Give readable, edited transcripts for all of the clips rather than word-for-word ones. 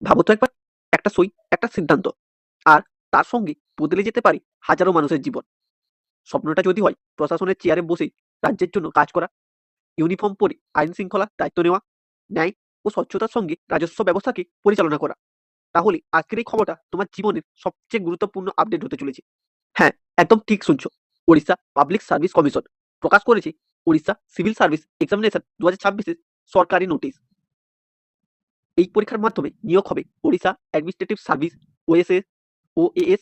ভাবো তো একবার, একটা সই, একটা সিদ্ধান্ত, আর তার সঙ্গে বদলে যেতে পারে হাজারো মানুষের জীবন। স্বপ্নটা যদি হয় প্রশাসনের চেয়ারে বসে রাজ্যের জন্য কাজ করা, ইউনিফর্ম পরে আইন শৃঙ্খলার দায়িত্ব নেওয়া, ন্যায় ও স্বচ্ছতার সঙ্গে রাজস্ব ব্যবস্থাকে পরিচালনা করা, তাহলে আজকের এই খবরটা তোমার জীবনের সবচেয়ে গুরুত্বপূর্ণ আপডেট হতে চলেছে। হ্যাঁ, একদম ঠিক শুনছো। ওড়িশা পাবলিক সার্ভিস কমিশন প্রকাশ করেছে ওড়িশা সিভিল সার্ভিস এক্সামিনেশন 2026 সরকারি নোটিশ। এই পরীক্ষার মাধ্যমে নিয়োগ হবে Odisha administrative service OSS, OAS,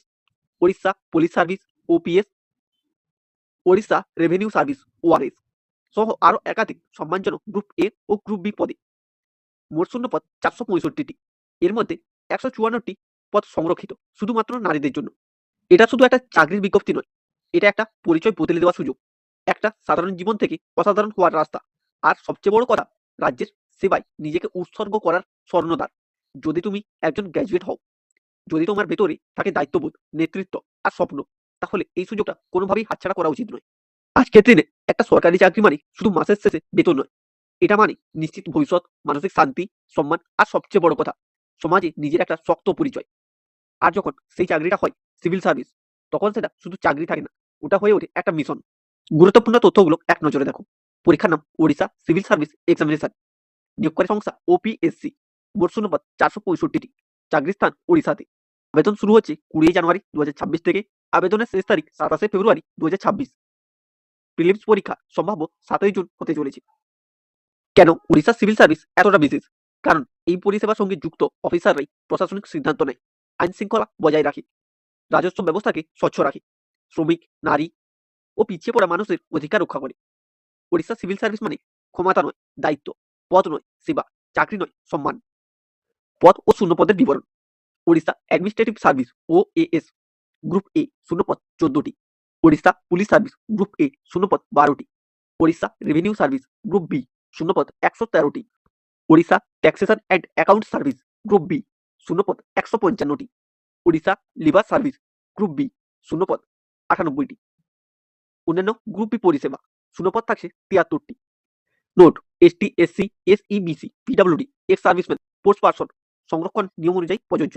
Odisha police service OPS, Odisha revenue service ORS সহ আরো একাধিক সম্মানজনক গ্রুপ এ ও গ্রুপ বি পদে। মোট শূন্যপদ 465টি। এর মধ্যে 154টি পদ সংরক্ষিত শুধুমাত্র নারীদের জন্য। এটা শুধু একটা চাকরির বিজ্ঞপ্তি নয়, এটা একটা পরিচয় বদলে দেওয়ার সুযোগ, একটা সাধারণ জীবন থেকে অসাধারণ হওয়ার রাস্তা। আর সবচেয়ে বড় কথা, রাজ্যের সেবায় নিজেকে উৎসর্গ করার স্বর্ণদ্বার। যদি তুমি একজন গ্র্যাজুয়েট হও, যদি তোমার ভেতরে থাকে দায়িত্ববোধ, নেতৃত্ব আর স্বপ্ন, তাহলে এই সুযোগটা কোনোভাবেই হাতছাড়া করা উচিত নয়। আজকের দিনে একটা সরকারি চাকরি মানে শুধু মাসের শেষে বেতন নয়, এটা মানে নিশ্চিত ভবিষ্যৎ, মানসিক শান্তি, সম্মান আর সবচেয়ে বড় কথা, সমাজে নিজের একটা শক্ত পরিচয়। আর যখন সেই চাকরিটা হয় সিভিল সার্ভিস, তখন সেটা শুধু চাকরি থাকে না, ওটা হয়ে ওঠে একটা মিশন। গুরুত্বপূর্ণ তথ্যগুলো এক নজরে দেখো। পরীক্ষার নাম ওড়িশা সিভিল সার্ভিস এক্সামিনেশন। নিয়োগকারী সংস্থা ওপিএসসি। মোট শূন্যপদ 465টি। চাকরির স্থান ওড়িশাতে। আবেদন শুরু হচ্ছে 20 জানুয়ারি 2026 থেকে। আবেদনের শেষ তারিখ 27 ফেব্রুয়ারি 2026। প্রিলিমস পরীক্ষা সম্ভাব্য 7ই জুন হতে চলেছে। কেন উড়িষ্যা সিভিল সার্ভিস এতটা বিশেষ? কারণ এই পরিষেবার সঙ্গে যুক্ত অফিসাররাই প্রশাসনিক সিদ্ধান্ত নেয়, আইন শৃঙ্খলা বজায় রাখে, রাজস্ব ব্যবস্থাকে স্বচ্ছ রাখে, শ্রমিক, নারী ও পিছিয়ে পড়া মানুষের অধিকার রক্ষা করে। উড়িষ্যা সিভিল সার্ভিস মানে ক্ষমতা নয়, দায়িত্ব। পদ নয়, সেবা। চাকরি নয়, সম্মান। পদ ও শূন্যপদের বিবরণ। উড়িষ্যা অ্যাডমিনিস্ট্রেটিভ সার্ভিস ও এএস গ্রুপ এ শূন্যপদ 14টি। Orissa police service group A শূন্যপদ 12টি। Orissa revenue service group B শূন্যপদ 113টি। Orissa taxation and account service group B শূন্যপদ 155টি। Orissa lever service group B শূন্যপদ 98টি। অন্যান্য গ্রুপ বি পরিষেবা শূন্যপদ থাকছে 73টি। Note: ST, SC, SEBC, PWD, ex serviceman, sports person সংরক্ষণ নিয়ম অনুযায়ী প্রযোজ্য।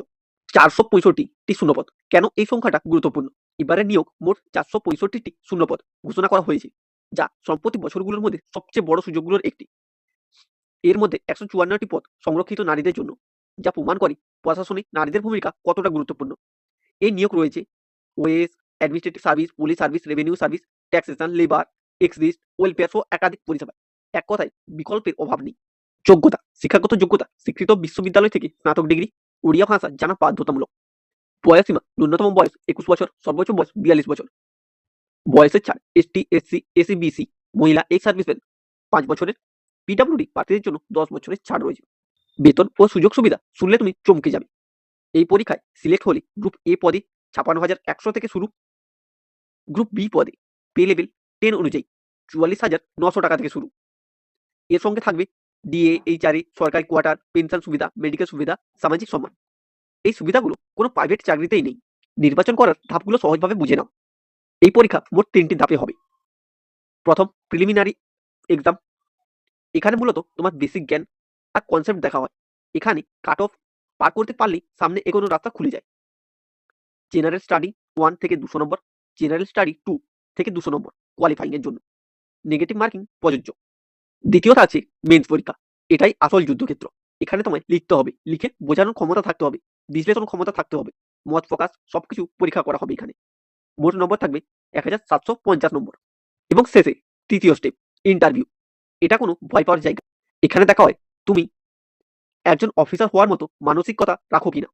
465টি শূন্যপদ। কেন এই সংখ্যাটা গুরুত্বপূর্ণ? এবারে নিয়োগ মোট 465টি শূন্যপদ ঘোষণা করা হয়েছে, যা সম্প্রতি বছরগুলোর মধ্যে সবচেয়ে বড় সুযোগগুলোর একটি। এর মধ্যে 154টি পদ সংরক্ষিত নারীদের জন্য, যা প্রমাণ করে প্রশাসনে নারীদের ভূমিকা কতটা গুরুত্বপূর্ণ। এই নিয়োগ রয়েছে OS, administrative service, police service, revenue service, taxation, labour, exist, welfare সহ একাধিক পরিষেবা। এক কথায় বিকল্পের অভাব নেই। যোগ্যতা: শিক্ষাগত যোগ্যতা স্বীকৃত বিশ্ববিদ্যালয় থেকে স্নাতক ডিগ্রি। ওড়িয়া ভাষা জানা বাধ্যতামূলক। বয়সীমা: ন্যূনতম বয়স 21 বছর, সর্বোচ্চ বয়স 42 বছর। বয়সের ছাড়: এসটি, এসসি, এসসি, মহিলা এক্স সার্ভিসম্যান 5 বছরের, পিডব্লিউডি প্রার্থীদের জন্য 10 বছরের ছাড় রয়েছে। বেতন ও সুযোগ সুবিধা শুনলে তুমি চমকে যাবে। এই পরীক্ষায় সিলেক্ট হলে গ্রুপ এ পদে 56,100 থেকে শুরু। গ্রুপ বি পদে পে লেভেল 10 অনুযায়ী 44,900 টাকা থেকে শুরু। এর সঙ্গে থাকবে ডিএ, এইচআরএ, সরকারি কোয়ার্টার, পেনশন সুবিধা, মেডিকেল সুবিধা, সামাজিক সম্মান। এই সুবিধাগুলো কোনো প্রাইভেট চাকরিতেই নেই। নির্বাচন করার ধাপগুলো সহজভাবে বুঝে নাও। এই পরীক্ষা মোট 3টি ধাপে হবে। প্রথম, প্রিলিমিনারি এক্সাম। এখানে মূলত তোমার বেসিক জ্ঞান আর কনসেপ্ট দেখা হয়। এখানে কাট অফ পার করতে পারলেই সামনে এগোনোর রাস্তা খুলে যায়। জেনারেল স্টাডি 1 থেকে 200 নম্বর, জেনারেল স্টাডি 2 থেকে 200 নম্বর কোয়ালিফাইং এর জন্য। নেগেটিভ মার্কিং প্রযোজ্য। দ্বিতীয়ত আছে মেন্স পরীক্ষা। এটাই আসল যুদ্ধক্ষেত্র। এখানে তোমায় লিখতে হবে, লিখে বোঝানোর ক্ষমতা থাকতে হবে, বিশ্লেষণ ক্ষমতা থাকতে হবে, মত প্রকাশ সবকিছু পরীক্ষা করা হবে এখানে। মোট নম্বর থাকবে 1750 নম্বর। এবং শেষে তৃতীয় স্টেপ, ইন্টারভিউ। এটা কোনো ভয় পাওয়ার জায়গা। এখানে দেখা হয় তুমি একজন অফিসার হওয়ার মতো মানসিকতা রাখো কিনা।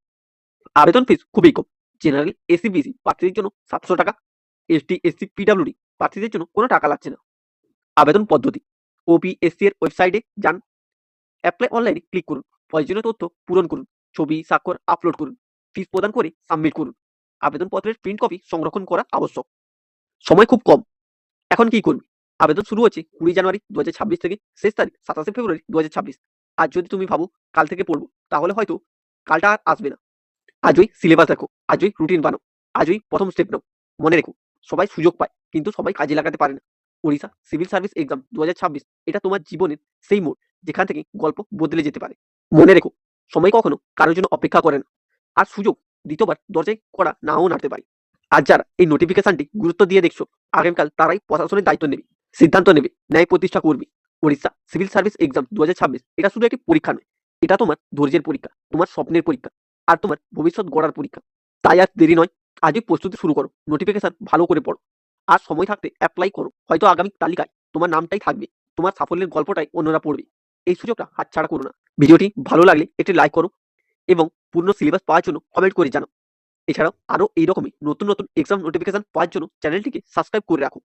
আবেদন ফিস খুবই কম। জেনারেল, এসসি, বিসি প্রার্থীদের জন্য 700 টাকা। এসটি, এসসি, পিডব্লিউডি প্রার্থীদের জন্য কোনো টাকা লাগছে না। আবেদন পদ্ধতি: ওপিএসসি এর ওয়েবসাইটে যান, অ্যাপ্লাই অনলাইনে ক্লিক করুন, প্রয়োজনীয় তথ্য পূরণ করুন, ছবি, স্বাক্ষর আপলোড করুন, ফিস প্রদান করে সাবমিট করুন। আবেদনপত্রের প্রিন্ট কপি সংরক্ষণ করা আবশ্যক। সময় খুব কম। এখন কি করবি? আবেদন শুরু হচ্ছে 20 জানুয়ারি 2026 থেকে। শেষ তারিখ 27 ফেব্রুয়ারি 2026। আর যদি তুমি ভাবো কাল থেকে পড়বো, তাহলে হয়তো কালটা আর আসবে না। আজই সিলেবাস দেখো, আজই রুটিন বানাও, আজই প্রথম স্টেপ নাও। মনে রেখো, সবাই সুযোগ পায়, কিন্তু সবাই কাজে লাগাতে পারে না। ওড়িশা সিভিল সার্ভিস এক্সাম 2026 এটা তোমার জীবনের সেই মোড়, যেখান থেকে গল্প বদলে যেতে পারে। মনে রেখো, সময় কখনো কারোর জন্য অপেক্ষা করে না, আর সুযোগ দ্বিতীয়বার দরজায় করা নাও নাড়তে পারে। আর যারা এই নোটিফিকেশনটি গুরুত্ব দিয়ে দেখছো, আগামীকাল তারাই প্রশাসনের দায়িত্ব নেবে, সিদ্ধান্ত নেবে, ন্যায় প্রতিষ্ঠা করবে। ওড়িশা সিভিল সার্ভিস এক্সাম 2026 এটা শুধু একটি পরীক্ষা নয়, এটা তোমার ধৈর্যের পরীক্ষা, তোমার স্বপ্নের পরীক্ষা, আর তোমার ভবিষ্যৎ গড়ার পরীক্ষা। তাই আর দেরি নয়, আজই প্রস্তুতি শুরু করো, নোটিফিকেশন ভালো করে পড়ো, আর সময় থাকতে অ্যাপ্লাই করো। হয়তো আগামী তালিকায় তোমার নামটাই থাকবে, তোমার সাফল্যের গল্পটাই অন্যরা পড়বে। এই সুযোগটা হাতছাড়া করো না। ভিডিওটি ভালো লাগলে একটি লাইক করো এবং পূর্ণ সিলেবাস পাওয়ার জন্য কমেন্ট করে জানাও। এছাড়াও আরও এইরকমই নতুন নতুন এক্সাম নোটিফিকেশন পাওয়ার জন্য চ্যানেলটিকে সাবস্ক্রাইব করে রাখো।